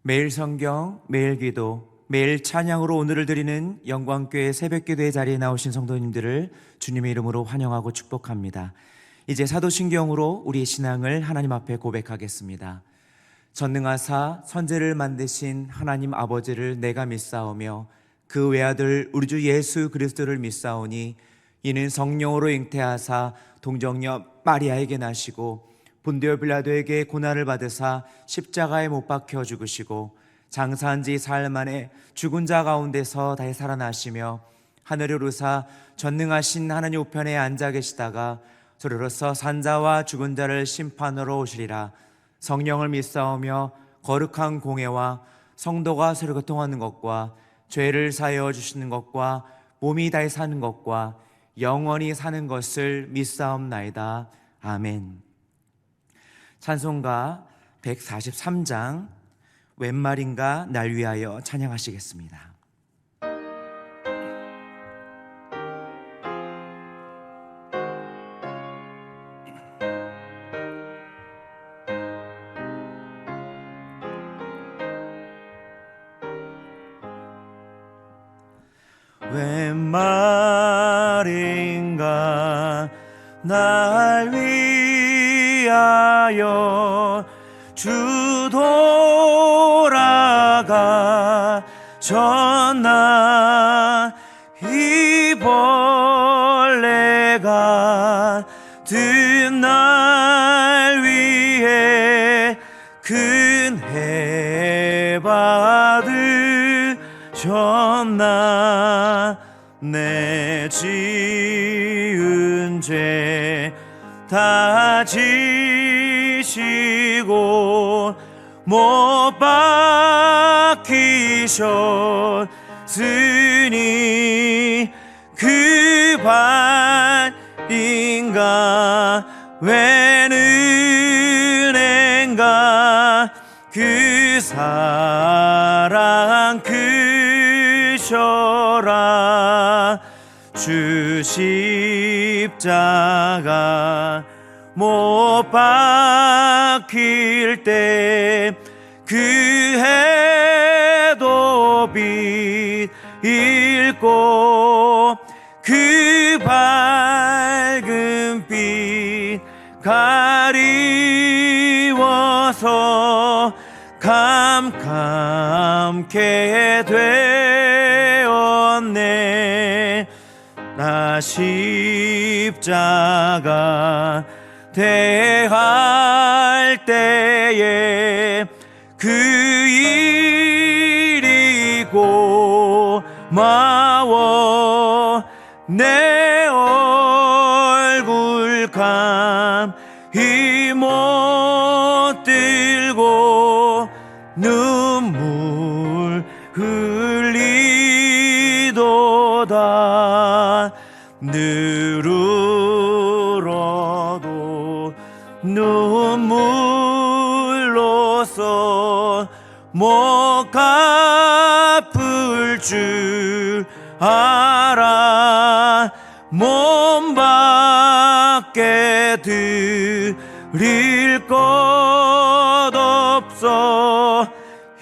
매일 성경, 매일 기도, 매일 찬양으로 오늘을 드리는 영광교회 새벽기도의 자리에 나오신 성도님들을 주님의 이름으로 환영하고 축복합니다. 이제 사도신경으로 우리의 신앙을 하나님 앞에 고백하겠습니다. 전능하사 선지를 만드신 하나님 아버지를 내가 믿사오며 그 외아들 우리 주 예수 그리스도를 믿사오니 이는 성령으로 잉태하사 동정녀 마리아에게 나시고 본디오 빌라도에게 고난을 받으사 십자가에 못 박혀 죽으시고 장사한 지 사흘 만에 죽은 자 가운데서 다시 살아나시며 하늘에 오르사 전능하신 하나님 우편에 앉아 계시다가 저리로서 산자와 죽은 자를 심판으로 오시리라. 성령을 믿사오며 거룩한 공회와 성도가 서로 교통하는 것과 죄를 사하여 주시는 것과 몸이 다시 사는 것과 영원히 사는 것을 믿사옵나이다. 아멘. 찬송가 143장 웬 말인가 날 위하여 찬양하시겠습니다. 웬 말인가 날 위하여 주 돌아가 졌나 이 벌레가 든 날 위해 큰 해받을 졌나 내 지은 죄 다 지시고 못 박히셨으니 그 반인가 웬 은혜인가 그 사랑 크셔라. 주 십자가 못 박힐 때 그 해도 빛 잃고 그 밝은 빛 가리워서 캄캄케 되었네. 나 십자가 대할 때에 그 일이 고마워 내 얼굴 감히 못 들고 눈물 흘리도다. 늘으로도 눈물로써 못 갚을 줄 알아. 몸밖에 드릴 것 없어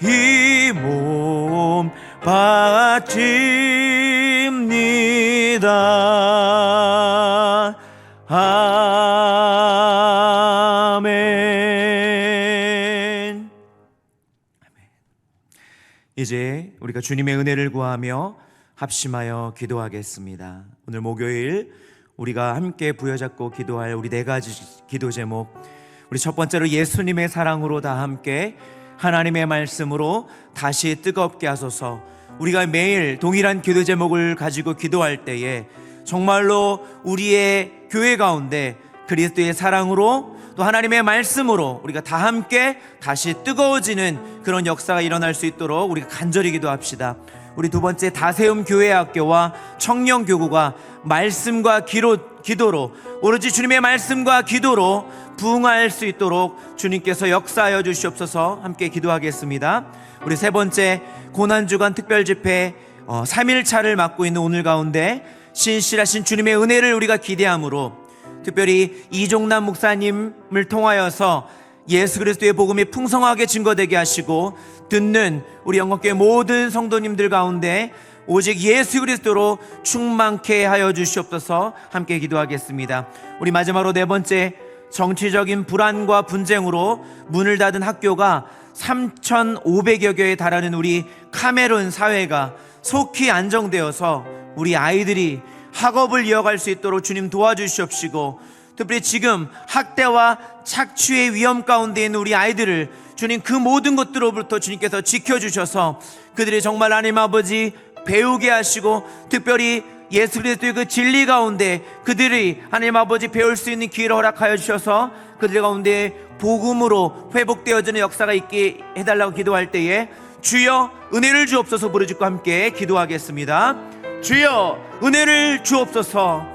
이 몸 바칩니다. 아멘. 이제 우리가 주님의 은혜를 구하며 합심하여 기도하겠습니다. 오늘 목요일 우리가 함께 부여잡고 기도할 우리 네 가지 기도 제목, 우리 첫 번째로 예수님의 사랑으로 다 함께 하나님의 말씀으로 다시 뜨겁게 하소서. 우리가 매일 동일한 기도 제목을 가지고 기도할 때에 정말로 우리의 교회 가운데 그리스도의 사랑으로 또 하나님의 말씀으로 우리가 다 함께 다시 뜨거워지는 그런 역사가 일어날 수 있도록 우리가 간절히 기도합시다. 우리 두 번째 다세움 교회학교와 청년교구가 말씀과 기도로 오로지 주님의 말씀과 기도로 부흥할 수 있도록 주님께서 역사하여 주시옵소서. 함께 기도하겠습니다. 우리 세 번째 고난주간 특별집회 3일차를 맡고 있는 오늘 가운데 신실하신 주님의 은혜를 우리가 기대함으로 특별히 이종남 목사님을 통하여서 예수 그리스도의 복음이 풍성하게 증거되게 하시고 듣는 우리 영광교회 모든 성도님들 가운데 오직 예수 그리스도로 충만케 하여 주시옵소서. 함께 기도하겠습니다. 우리 마지막으로 네 번째, 정치적인 불안과 분쟁으로 문을 닫은 학교가 3,500여 개에 달하는 우리 카메룬 사회가 속히 안정되어서 우리 아이들이 학업을 이어갈 수 있도록 주님 도와주시옵시고, 특별히 지금 학대와 착취의 위험 가운데 있는 우리 아이들을 주님 그 모든 것들로부터 주님께서 지켜주셔서 그들이 정말 하나님 아버지 배우게 하시고, 특별히 예수 그리스도의 그 진리 가운데 그들이 하나님 아버지 배울 수 있는 기회를 허락하여 주셔서 그들 가운데 복음으로 회복되어지는 역사가 있게 해달라고 기도할 때에 주여 은혜를 주옵소서 부르짖고 함께 기도하겠습니다. 주여 은혜를 주옵소서.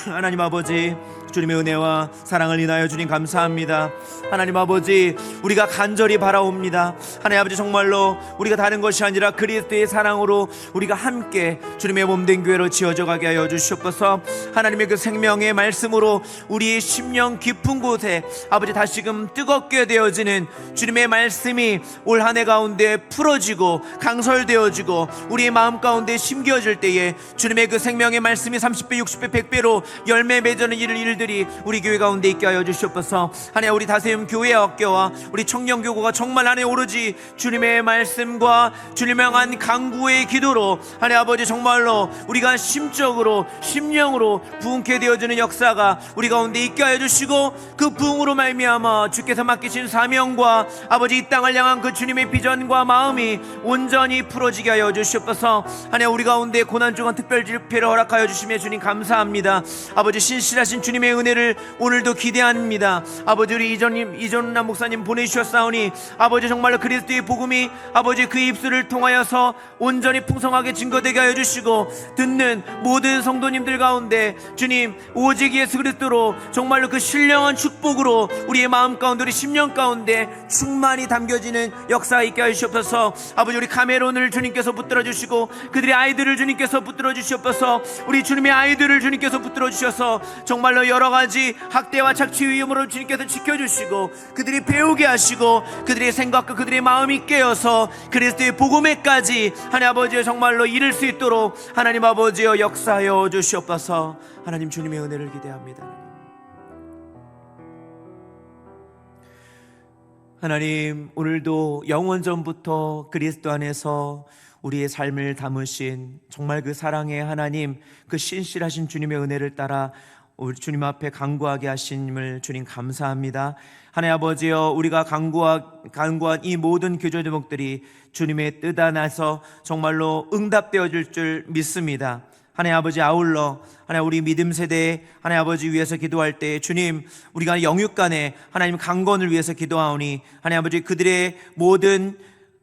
하나님 아버지, 주님의 은혜와 사랑을 인하여 주님 감사합니다. 하나님 아버지, 우리가 간절히 바라옵니다. 하나님 아버지, 정말로 우리가 다른 것이 아니라 그리스도의 사랑으로 우리가 함께 주님의 몸된 교회로 지어져 가게 하여 주시옵소서. 하나님의 그 생명의 말씀으로 우리의 심령 깊은 곳에 아버지 다시금 뜨겁게 되어지는 주님의 말씀이 올 한 해 가운데 풀어지고 강설되어지고 우리의 마음 가운데 심겨질 때에 주님의 그 생명의 말씀이 30배 60배 100배로 열매 맺는 일들이 우리 교회 가운데 있게 하여 주시옵소서. 하나님, 우리 다세움 교회 학교와 우리 청년교구가 정말 하나님 오로지 주님의 말씀과 주님을 향한 강구의 기도로 하나님 아버지 정말로 우리가 심적으로 심령으로 부흥케 되어지는 역사가 우리 가운데 있게 하여 주시고, 그 부흥으로 말미암아 주께서 맡기신 사명과 아버지 이 땅을 향한 그 주님의 비전과 마음이 온전히 풀어지게 하여 주시옵소서. 하나님, 우리 가운데 고난 중한 특별 집회를 허락하여 주시며 주님 감사합니다. 아버지, 신실하신 주님의 은혜를 오늘도 기대합니다. 아버지, 우리 이전남 목사님 보내주셨사오니 아버지 정말로 그리스도의 복음이 아버지 그 입술을 통하여서 온전히 풍성하게 증거되게 하여 주시고, 듣는 모든 성도님들 가운데 주님 오직 예수 그리스도로 정말로 그 신령한 축복으로 우리의 마음 가운데 우리 심령 가운데 충만히 담겨지는 역사가 있게 하여 주시옵소서. 아버지, 우리 카메론을 주님께서 붙들어 주시고 그들의 아이들을 주님께서 붙들어 주시옵소서. 우리 주님의 아이들을 주님께서 붙들어 주셔서 정말로 여러 가지 학대와 착취 위험으로 주님께서 지켜주시고 그들이 배우게 하시고 그들의 생각과 그들의 마음이 깨어서 그리스도의 복음에까지 하나님 아버지여 정말로 이룰 수 있도록 하나님 아버지여 역사하여 주시옵소서. 하나님, 주님의 은혜를 기대합니다. 하나님, 오늘도 영원전부터 그리스도 안에서 우리의 삶을 담으신 정말 그 사랑의 하나님, 그 신실하신 주님의 은혜를 따라 우리 주님 앞에 간구하게 하심을 주님 감사합니다. 하나님 아버지여, 우리가 간구한 이 모든 기도 제목들이 주님의 뜻 안에서 정말로 응답되어질 줄 믿습니다. 하나님 아버지, 아울러 하나님 우리 믿음 세대에 하나님 아버지 위해서 기도할 때 주님, 우리가 영육간에 하나님 강건을 위해서 기도하오니 하나님 아버지 그들의 모든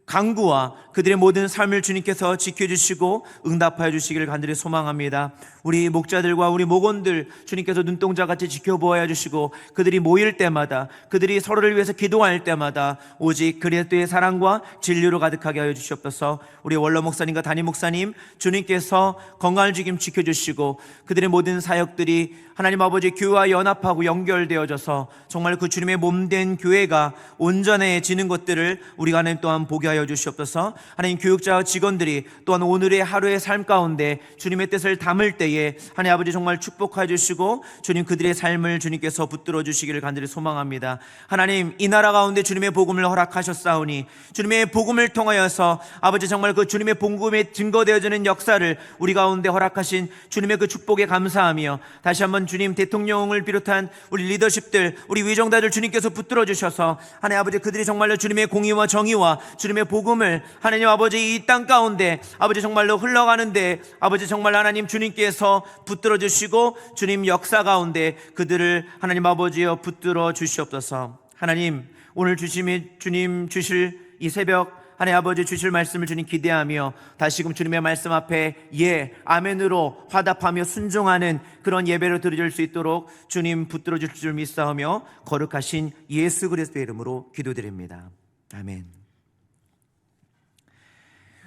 강구와 그들의 모든 삶을 주님께서 지켜주시고 응답하여 주시기를 간절히 소망합니다. 우리 목자들과 우리 목원들 주님께서 눈동자같이 지켜보아야 주시고 그들이 모일 때마다, 그들이 서로를 위해서 기도할 때마다 오직 그리스도의 사랑과 진리로 가득하게 하여 주시옵소서. 우리 원로 목사님과 담임 목사님 주님께서 건강을 지금 지켜주시고 그들의 모든 사역들이 하나님 아버지 교회와 연합하고 연결되어져서 정말 그 주님의 몸된 교회가 온전해지는 것들을 우리가 하나님 또한 보게 하여 주시옵소서. 하나님, 교육자와 직원들이 또한 오늘의 하루의 삶 가운데 주님의 뜻을 담을 때에 하나님 아버지 정말 축복하여 주시고 주님 그들의 삶을 주님께서 붙들어 주시기를 간절히 소망합니다. 하나님, 이 나라 가운데 주님의 복음을 허락하셨사오니 주님의 복음을 통하여서 아버지 정말 그 주님의 복음에 증거되어지는 역사를 우리 가운데 허락하신 주님의 그 축복에 감사하며 다시 한번 주님 대통령을 비롯한 우리 리더십들, 우리 위정자들 주님께서 붙들어 주셔서 하나님 아버지 그들이 정말로 주님의 공의와 정의와 주님의 복음을 하나님 아버지 이 땅 가운데 아버지 정말로 흘러가는데 아버지 정말 하나님 주님께서 붙들어 주시고 주님 역사 가운데 그들을 하나님 아버지여 붙들어 주시옵소서. 하나님, 오늘 주님 주실 이 새벽 하나님 아버지 주실 말씀을 주님 기대하며 다시금 주님의 말씀 앞에 예, 아멘으로 화답하며 순종하는 그런 예배를 드릴 수 있도록 주님 붙들어 주실 줄 믿사오며 거룩하신 예수 그리스도의 이름으로 기도드립니다. 아멘.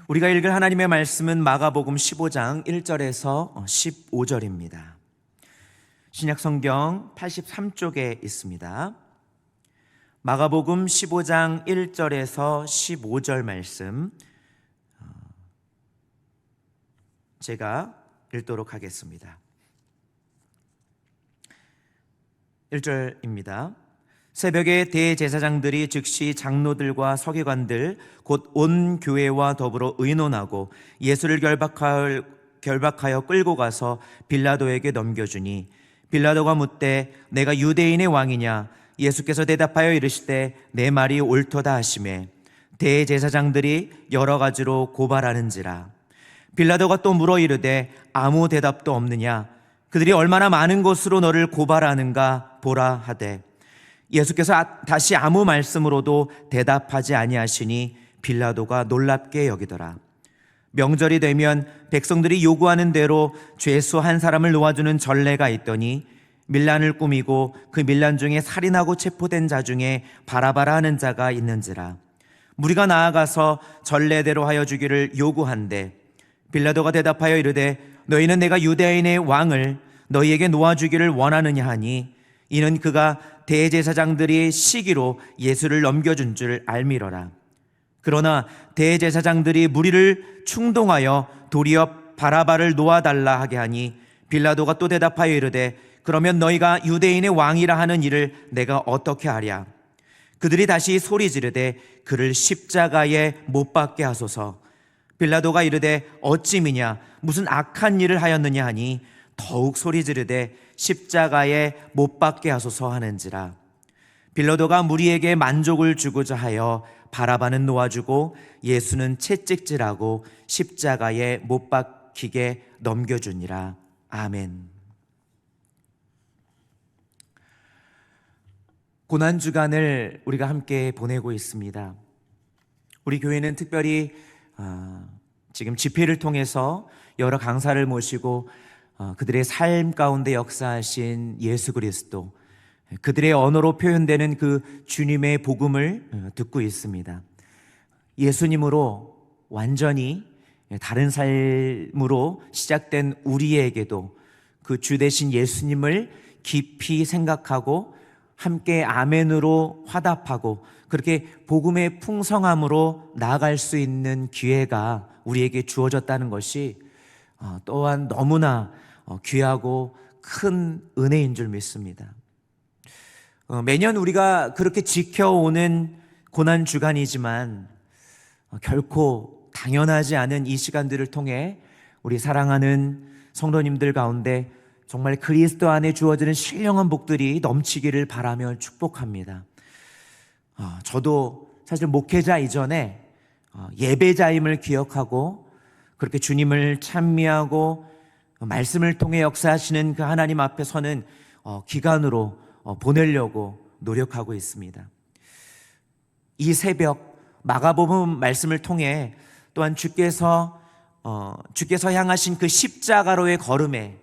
우리가 읽을 하나님의 말씀은 마가복음 15장 1절에서 15절입니다. 신약성경 83쪽에 있습니다. 마가복음 15장 1절에서 15절 말씀 제가 읽도록 하겠습니다. 1절입니다. 새벽에 대제사장들이 즉시 장로들과 서기관들 곧 온 교회와 더불어 의논하고 예수를 결박하여 끌고 가서 빌라도에게 넘겨주니 빌라도가 묻되 내가 유대인의 왕이냐? 예수께서 대답하여 이르시되 내 말이 옳도다 하시매 대제사장들이 여러 가지로 고발하는지라. 빌라도가 또 물어 이르되 아무 대답도 없느냐? 그들이 얼마나 많은 것으로 너를 고발하는가 보라 하되 예수께서 다시 아무 말씀으로도 대답하지 아니하시니 빌라도가 놀랍게 여기더라. 명절이 되면 백성들이 요구하는 대로 죄수 한 사람을 놓아주는 전례가 있더니 밀란을 꾸미고 그 밀란 중에 살인하고 체포된 자 중에 바라바라 하는 자가 있는지라. 무리가 나아가서 전례대로 하여 주기를 요구한대 빌라도가 대답하여 이르되 너희는 내가 유대인의 왕을 너희에게 놓아주기를 원하느냐 하니 이는 그가 대제사장들이 시기로 예수를 넘겨준 줄 알미러라. 그러나 대제사장들이 무리를 충동하여 도리어 바라바를 놓아달라 하게 하니 빌라도가 또 대답하여 이르되 그러면 너희가 유대인의 왕이라 하는 일을 내가 어떻게 하랴? 그들이 다시 소리 지르되 그를 십자가에 못 박게 하소서. 빌라도가 이르되 어찌미냐 무슨 악한 일을 하였느냐 하니 더욱 소리 지르되 십자가에 못 박게 하소서 하는지라. 빌라도가 무리에게 만족을 주고자 하여 바라바는 놓아주고 예수는 채찍질하고 십자가에 못 박히게 넘겨주니라. 아멘. 고난주간을 우리가 함께 보내고 있습니다. 우리 교회는 특별히 지금 집회를 통해서 여러 강사를 모시고 그들의 삶 가운데 역사하신 예수 그리스도, 그들의 언어로 표현되는 그 주님의 복음을 듣고 있습니다. 예수님으로 완전히 다른 삶으로 시작된 우리에게도 그 주 되신 예수님을 깊이 생각하고 함께 아멘으로 화답하고 그렇게 복음의 풍성함으로 나아갈 수 있는 기회가 우리에게 주어졌다는 것이 또한 너무나 귀하고 큰 은혜인 줄 믿습니다. 매년 우리가 그렇게 지켜오는 고난주간이지만 결코 당연하지 않은 이 시간들을 통해 우리 사랑하는 성도님들 가운데 정말 그리스도 안에 주어지는 신령한 복들이 넘치기를 바라며 축복합니다. 저도 사실 목회자 이전에 예배자임을 기억하고 그렇게 주님을 찬미하고 말씀을 통해 역사하시는 그 하나님 앞에 서는 기간으로 보내려고 노력하고 있습니다. 이 새벽 마가복음 말씀을 통해 또한 주께서 향하신 그 십자가로의 걸음에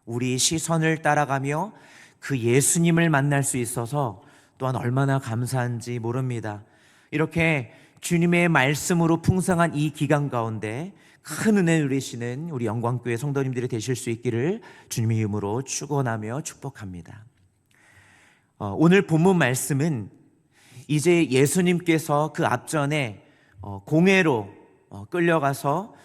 우리 시선을 따라가며 그 예수님을 만날 수 있어서 또한 얼마나 감사한지 모릅니다. 이렇게 주님의 말씀으로 풍성한 이 기간 가운데 큰 은혜를 누리시는 우리 영광교회 성도님들이 되실 수 있기를 주님의 이름으로 축원하며 축복합니다. 오늘 본문 말씀은 이제 예수님께서 그 앞전에 공회로 끌려가서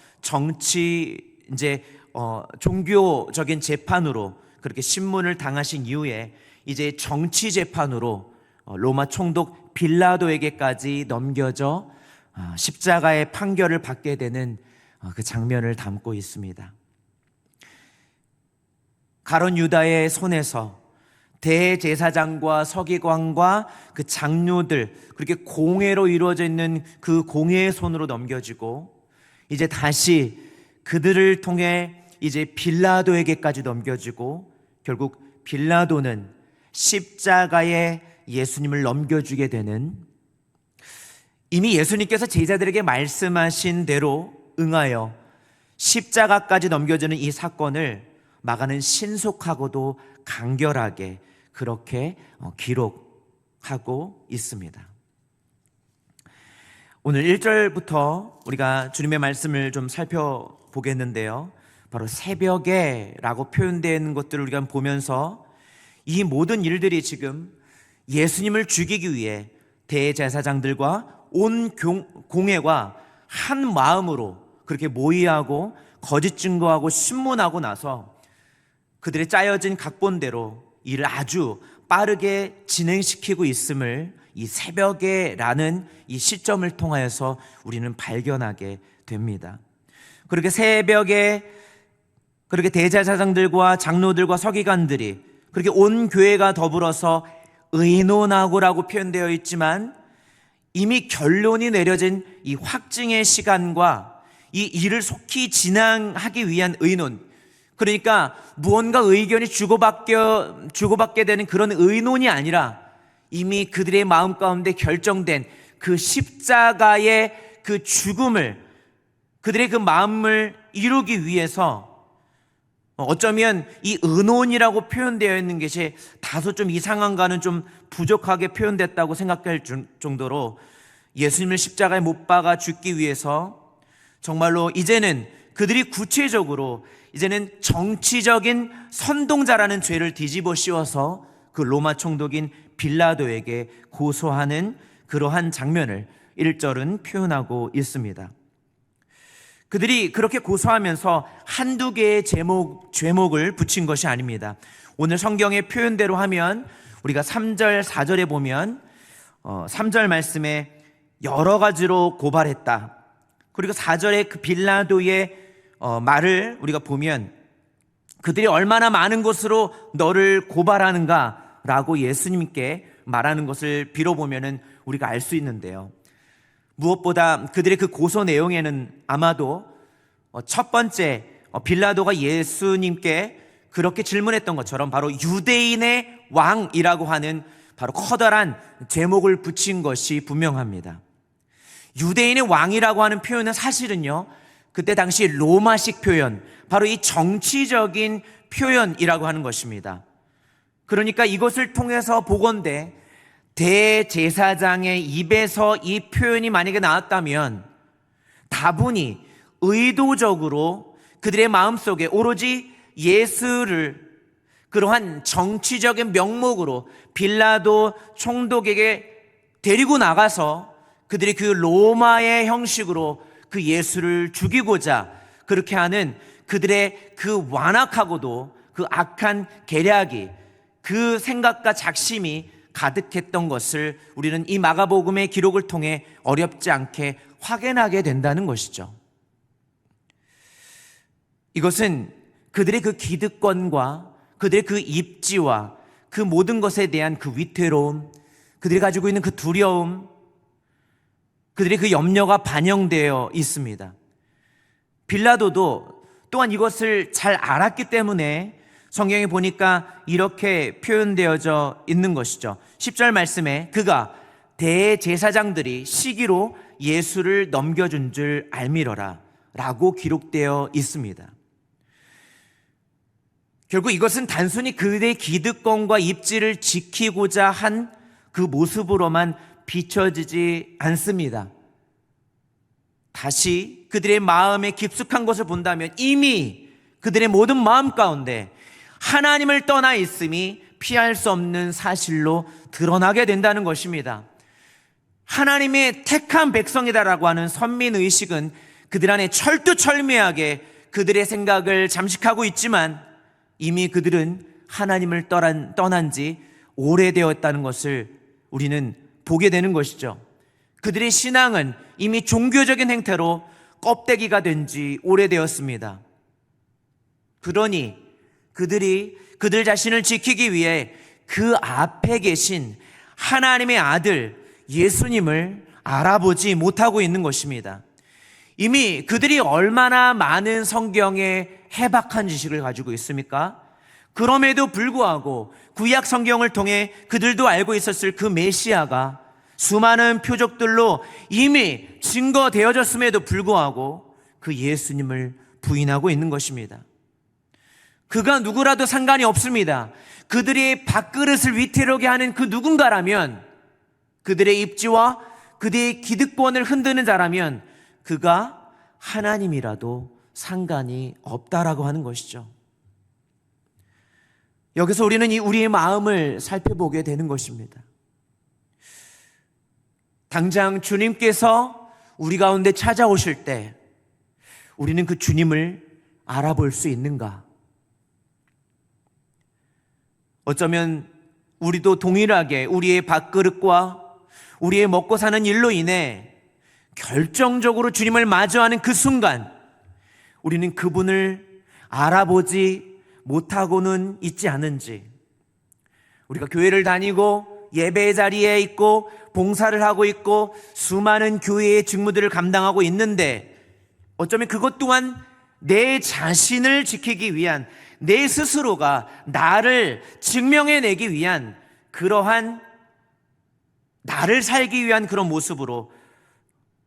종교적인 재판으로 그렇게 신문을 당하신 이후에 이제 정치 재판으로 로마 총독 빌라도에게까지 넘겨져 십자가의 판결을 받게 되는 그 장면을 담고 있습니다. 가룟 유다의 손에서 대제사장과 서기관과 그 장로들 그렇게 공회로 이루어져 있는 그 공회의 손으로 넘겨지고 이제 다시 그들을 통해 이제 빌라도에게까지 넘겨지고 결국 빌라도는 십자가에 예수님을 넘겨주게 되는, 이미 예수님께서 제자들에게 말씀하신 대로 응하여 십자가까지 넘겨주는 이 사건을 마가는 신속하고도 간결하게 그렇게 기록하고 있습니다. 오늘 1절부터 우리가 주님의 말씀을 좀 살펴보겠는데요, 바로 새벽에 라고 표현되는 것들을 우리가 보면서 이 모든 일들이 지금 예수님을 죽이기 위해 대제사장들과 온 공회가 한 마음으로 그렇게 모의하고 거짓 증거하고 신문하고 나서 그들의 짜여진 각본대로 일을 아주 빠르게 진행시키고 있음을 이 새벽에라는 이 시점을 통하여서 우리는 발견하게 됩니다. 그렇게 새벽에 그렇게 대제사장들과 장로들과 서기관들이 그렇게 온 교회가 더불어서 의논하고라고 표현되어 있지만 이미 결론이 내려진 이 확증의 시간과 이 일을 속히 진행하기 위한 의논, 그러니까 무언가 의견이 주고받게 되는 그런 의논이 아니라 이미 그들의 마음 가운데 결정된 그 십자가의 그 죽음을, 그들의 그 마음을 이루기 위해서 어쩌면 이 의논이라고 표현되어 있는 것이 다소 좀 이상한가는 좀 부족하게 표현됐다고 생각할 정도로 예수님을 십자가에 못 박아 죽기 위해서 정말로 이제는 그들이 구체적으로 이제는 정치적인 선동자라는 죄를 뒤집어 씌워서 그 로마 총독인 빌라도에게 고소하는 그러한 장면을 1절은 표현하고 있습니다. 그들이 그렇게 고소하면서 한두 개의 죄목을 붙인 것이 아닙니다. 오늘 성경의 표현대로 하면 우리가 3절, 4절에 보면 3절 말씀에 여러 가지로 고발했다. 그리고 4절에 그 빌라도의 말을 우리가 보면 그들이 얼마나 많은 것으로 너를 고발하는가 라고 예수님께 말하는 것을 빌어보면 우리가 알 수 있는데요. 무엇보다 그들의 그 고소 내용에는 아마도 첫 번째 빌라도가 예수님께 그렇게 질문했던 것처럼 바로 유대인의 왕이라고 하는 바로 커다란 제목을 붙인 것이 분명합니다. 유대인의 왕이라고 하는 표현은 사실은요, 그때 당시 로마식 표현, 바로 이 정치적인 표현이라고 하는 것입니다. 그러니까 이것을 통해서 보건대 대제사장의 입에서 이 표현이 만약에 나왔다면 다분히 의도적으로 그들의 마음속에 오로지 예수를 그러한 정치적인 명목으로 빌라도 총독에게 데리고 나가서 그들이 그 로마의 형식으로 그 예수를 죽이고자 그렇게 하는 그들의 그 완악하고도 그 악한 계략이, 그 생각과 작심이 가득했던 것을 우리는 이 마가복음의 기록을 통해 어렵지 않게 확인하게 된다는 것이죠. 이것은 그들의 그 기득권과 그들의 그 입지와 그 모든 것에 대한 그 위태로움, 그들이 가지고 있는 그 두려움, 그들의 그 염려가 반영되어 있습니다. 빌라도도 또한 이것을 잘 알았기 때문에 성경에 보니까 이렇게 표현되어져 있는 것이죠. 10절 말씀에 그가 대제사장들이 시기로 예수를 넘겨준 줄 알미러라 라고 기록되어 있습니다. 결국 이것은 단순히 그들의 기득권과 입지를 지키고자 한 그 모습으로만 비춰지지 않습니다. 다시 그들의 마음에 깊숙한 것을 본다면 이미 그들의 모든 마음 가운데 하나님을 떠나 있음이 피할 수 없는 사실로 드러나게 된다는 것입니다. 하나님의 택한 백성이다라고 하는 선민의식은 그들 안에 철두철미하게 그들의 생각을 잠식하고 있지만 이미 그들은 하나님을 떠난 지 오래되었다는 것을 우리는 보게 되는 것이죠. 그들의 신앙은 이미 종교적인 행태로 껍데기가 된 지 오래되었습니다. 그러니 그들이 그들 자신을 지키기 위해 그 앞에 계신 하나님의 아들 예수님을 알아보지 못하고 있는 것입니다. 이미 그들이 얼마나 많은 성경의 해박한 지식을 가지고 있습니까? 그럼에도 불구하고 구약 성경을 통해 그들도 알고 있었을 그 메시아가 수많은 표적들로 이미 증거되어졌음에도 불구하고 그 예수님을 부인하고 있는 것입니다. 그가 누구라도 상관이 없습니다. 그들이 밥그릇을 위태롭게 하는 그 누군가라면, 그들의 입지와 그들의 기득권을 흔드는 자라면 그가 하나님이라도 상관이 없다라고 하는 것이죠. 여기서 우리는 우리의 마음을 살펴보게 되는 것입니다. 당장 주님께서 우리 가운데 찾아오실 때 우리는 그 주님을 알아볼 수 있는가? 어쩌면 우리도 동일하게 우리의 밥그릇과 우리의 먹고 사는 일로 인해 결정적으로 주님을 마주하는 그 순간 우리는 그분을 알아보지 못하고는 있지 않은지, 우리가 교회를 다니고 예배 자리에 있고 봉사를 하고 있고 수많은 교회의 직무들을 감당하고 있는데 어쩌면 그것 또한 내 자신을 지키기 위한, 내 스스로가 나를 증명해내기 위한 그러한, 나를 살기 위한 그런 모습으로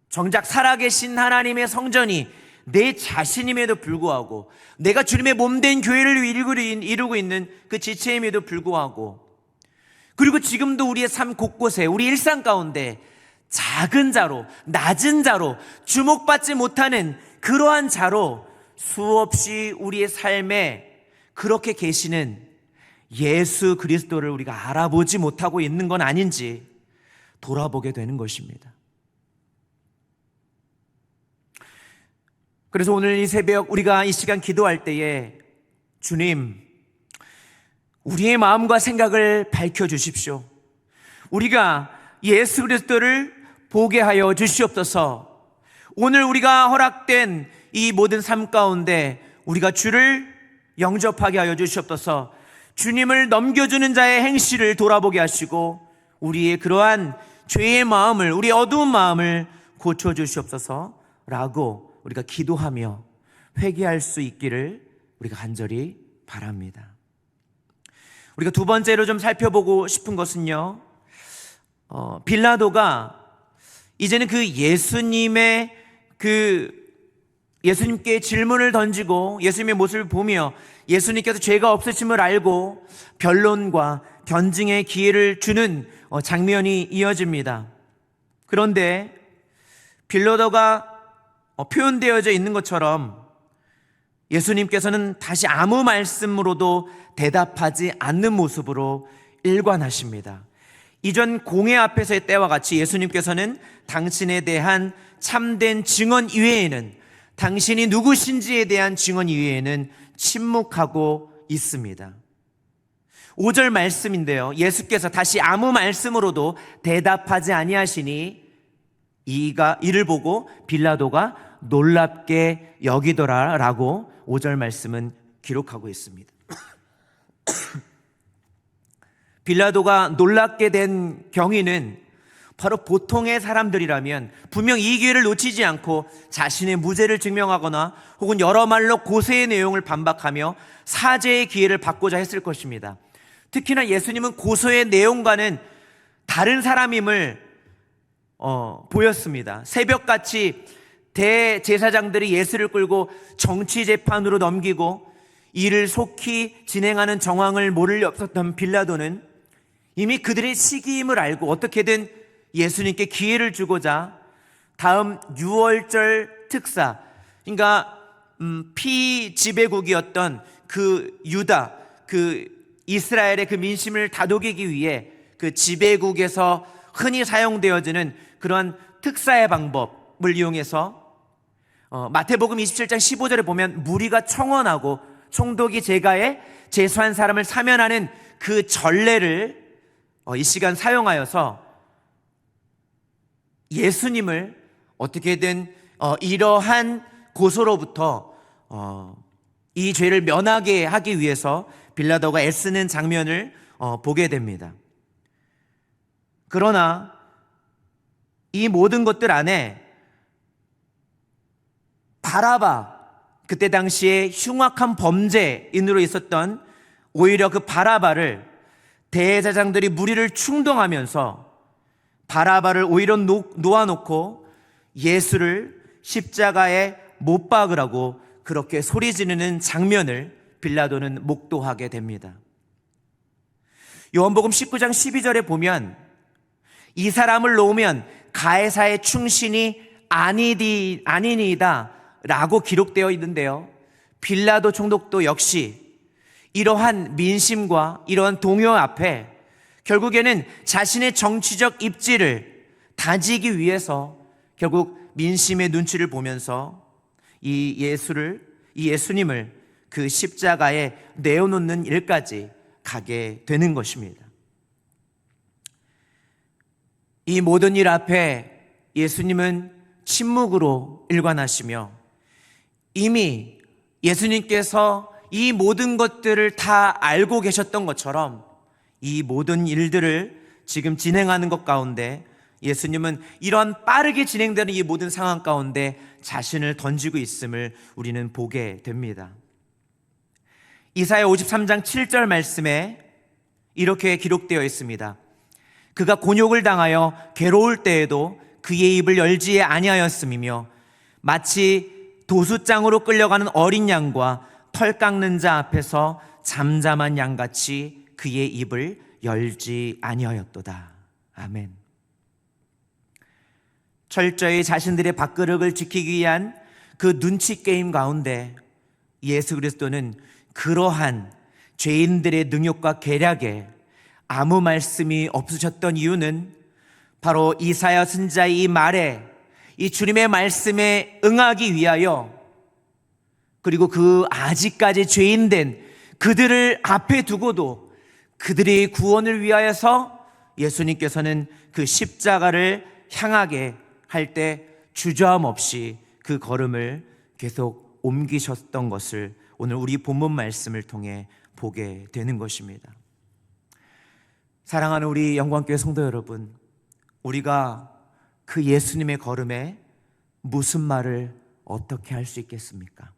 정작 살아계신 하나님의 성전이 내 자신임에도 불구하고, 내가 주님의 몸된 교회를 이루고 있는 그 지체임에도 불구하고, 그리고 지금도 우리의 삶 곳곳에, 우리 일상 가운데 작은 자로, 낮은 자로, 주목받지 못하는 그러한 자로 수없이 우리의 삶에 그렇게 계시는 예수 그리스도를 우리가 알아보지 못하고 있는 건 아닌지 돌아보게 되는 것입니다. 그래서 오늘 이 새벽 우리가 이 시간 기도할 때에 주님, 우리의 마음과 생각을 밝혀주십시오. 우리가 예수 그리스도를 보게 하여 주시옵소서. 오늘 우리가 허락된 이 모든 삶 가운데 우리가 주를 영접하게 하여 주시옵소서. 주님을 넘겨주는 자의 행실을 돌아보게 하시고 우리의 그러한 죄의 마음을, 우리의 어두운 마음을 고쳐주시옵소서 라고 우리가 기도하며 회개할 수 있기를 우리가 간절히 바랍니다. 우리가 두 번째로 좀 살펴보고 싶은 것은요, 빌라도가 이제는 그 예수님께 질문을 던지고 예수님의 모습을 보며 예수님께서 죄가 없으심을 알고 변론과 변증의 기회를 주는 장면이 이어집니다. 그런데 빌라도가 표현되어져 있는 것처럼 예수님께서는 다시 아무 말씀으로도 대답하지 않는 모습으로 일관하십니다. 이전 공회 앞에서의 때와 같이 예수님께서는 당신에 대한 참된 증언 이외에는, 당신이 누구신지에 대한 증언 이외에는 침묵하고 있습니다. 5절 말씀인데요, 예수께서 다시 아무 말씀으로도 대답하지 아니하시니 이를 보고 빌라도가 놀랍게 여기더라 라고 5절 말씀은 기록하고 있습니다. 빌라도가 놀랍게 된 경위는 바로 보통의 사람들이라면 분명 이 기회를 놓치지 않고 자신의 무죄를 증명하거나 혹은 여러 말로 고세의 내용을 반박하며 사죄의 기회를 받고자 했을 것입니다. 특히나 예수님은 고소의 내용과는 다른 사람임을 보였습니다. 새벽같이 대제사장들이 예수를 끌고 정치재판으로 넘기고 이를 속히 진행하는 정황을 모를 리 없었던 빌라도는 이미 그들의 시기임을 알고 어떻게든 예수님께 기회를 주고자 다음 유월절 특사, 그러니까 피지배국이었던 그 유다, 그 이스라엘의 그 민심을 다독이기 위해 그 지배국에서 흔히 사용되어지는 그런 특사의 방법을 이용해서 마태복음 27장 15절에 보면 무리가 청원하고 총독이 제가에 제수한 사람을 사면하는 그 전례를 이 시간 사용하여서 예수님을 어떻게든 이러한 고소로부터 이 죄를 면하게 하기 위해서 빌라도가 애쓰는 장면을 보게 됩니다. 그러나 이 모든 것들 안에 바라바, 그때 당시에 흉악한 범죄인으로 있었던 오히려 그 바라바를 대제사장들이 무리를 충동하면서 바라바를 오히려 놓아놓고 예수를 십자가에 못 박으라고 그렇게 소리 지르는 장면을 빌라도는 목도하게 됩니다. 요한복음 19장 12절에 보면 이 사람을 놓으면 가해사의 충신이 아니니이다 라고 기록되어 있는데요, 빌라도 총독도 역시 이러한 민심과 이러한 동요 앞에 결국에는 자신의 정치적 입지를 다지기 위해서 결국 민심의 눈치를 보면서 이 예수님을 그 십자가에 내어놓는 일까지 가게 되는 것입니다. 이 모든 일 앞에 예수님은 침묵으로 일관하시며 이미 예수님께서 이 모든 것들을 다 알고 계셨던 것처럼 이 모든 일들을 지금 진행하는 것 가운데 예수님은 이런 빠르게 진행되는 이 모든 상황 가운데 자신을 던지고 있음을 우리는 보게 됩니다. 이사야 53장 7절 말씀에 이렇게 기록되어 있습니다. 그가 곤욕을 당하여 괴로울 때에도 그의 입을 열지 아니하였음이며 마치 도수장으로 끌려가는 어린 양과 털 깎는 자 앞에서 잠잠한 양같이 그의 입을 열지 아니하였도다. 아멘. 철저히 자신들의 밥그릇을 지키기 위한 그 눈치 게임 가운데 예수 그리스도는 그러한 죄인들의 능욕과 계략에 아무 말씀이 없으셨던 이유는 바로 이사야 선지자의 이 말에, 이 주님의 말씀에 응하기 위하여, 그리고 그 아직까지 죄인된 그들을 앞에 두고도 그들의 구원을 위하여서 예수님께서는 그 십자가를 향하게 할 때 주저함 없이 그 걸음을 계속 옮기셨던 것을 오늘 우리 본문 말씀을 통해 보게 되는 것입니다. 사랑하는 우리 영광교회 성도 여러분, 우리가 그 예수님의 걸음에 무슨 말을 어떻게 할 수 있겠습니까?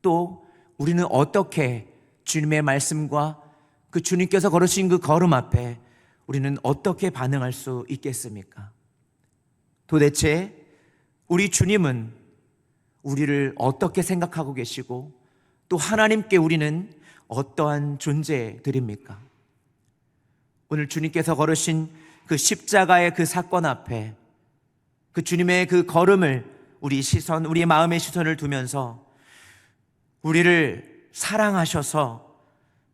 또 우리는 어떻게 주님의 말씀과 그 주님께서 걸으신 그 걸음 앞에 우리는 어떻게 반응할 수 있겠습니까? 도대체 우리 주님은 우리를 어떻게 생각하고 계시고 또 하나님께 우리는 어떠한 존재들입니까? 오늘 주님께서 걸으신 그 십자가의 그 사건 앞에 그 주님의 그 걸음을 우리의 마음의 시선을 두면서 우리를 사랑하셔서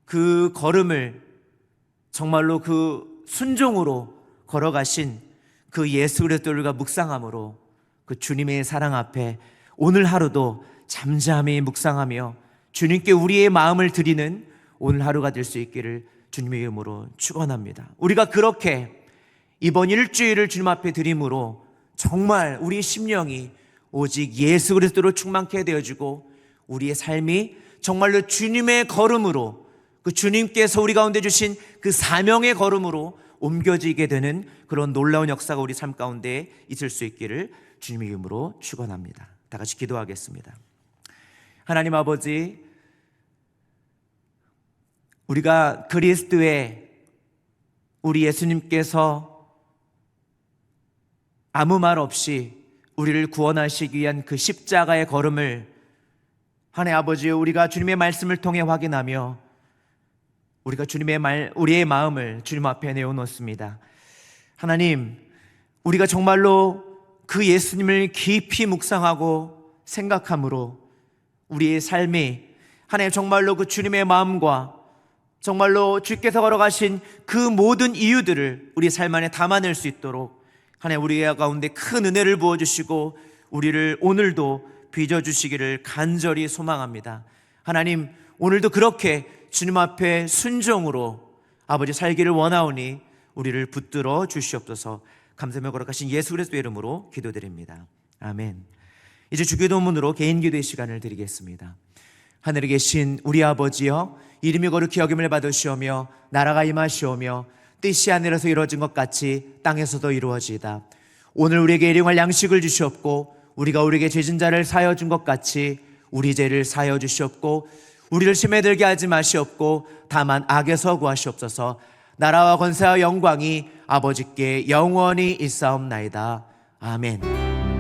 그 걸음을 정말로 그 순종으로 걸어가신 그 예수 그리스도를 우리가 묵상함으로 그 주님의 사랑 앞에 오늘 하루도 잠잠히 묵상하며 주님께 우리의 마음을 드리는 오늘 하루가 될 수 있기를 주님의 이름으로 축원합니다. 우리가 그렇게 이번 일주일을 주님 앞에 드림으로 정말 우리 심령이 오직 예수 그리스도로 충만케 되어지고 우리의 삶이 정말로 주님의 걸음으로, 그 주님께서 우리 가운데 주신 그 사명의 걸음으로 옮겨지게 되는 그런 놀라운 역사가 우리 삶 가운데 있을 수 있기를 주님의 이름으로 축원합니다. 다 같이 기도하겠습니다. 하나님 아버지, 우리가 그리스도의 우리 예수님께서 아무 말 없이 우리를 구원하시기 위한 그 십자가의 걸음을 하나님 아버지, 우리가 주님의 말씀을 통해 확인하며 우리가 우리의 마음을 주님 앞에 내어놓습니다. 하나님, 우리가 정말로 그 예수님을 깊이 묵상하고 생각함으로 우리의 삶이 하나님 정말로 그 주님의 마음과 정말로 주께서 걸어가신 그 모든 이유들을 우리 삶 안에 담아낼 수 있도록 하나님 우리 가운데 큰 은혜를 부어주시고 우리를 오늘도 빚어주시기를 간절히 소망합니다. 하나님, 오늘도 그렇게 주님 앞에 순종으로 아버지 살기를 원하오니 우리를 붙들어 주시옵소서. 감사하며 거룩하신 예수 그리스도의 이름으로 기도드립니다. 아멘. 이제 주기도문으로 개인 기도의 시간을 드리겠습니다. 하늘에 계신 우리 아버지여, 이름이 거룩히 여김을 받으시오며 나라가 임하시오며 뜻이 하늘에서 이루어진 것 같이 땅에서도 이루어지이다. 오늘 우리에게 일용할 양식을 주시옵고 우리가 우리에게 죄진 자를 사하여 준 것 같이 우리 죄를 사하여 주시옵고 우리를 시험에 들게 하지 마시옵고 다만 악에서 구하시옵소서. 나라와 권세와 영광이 아버지께 영원히 있사옵나이다. 아멘.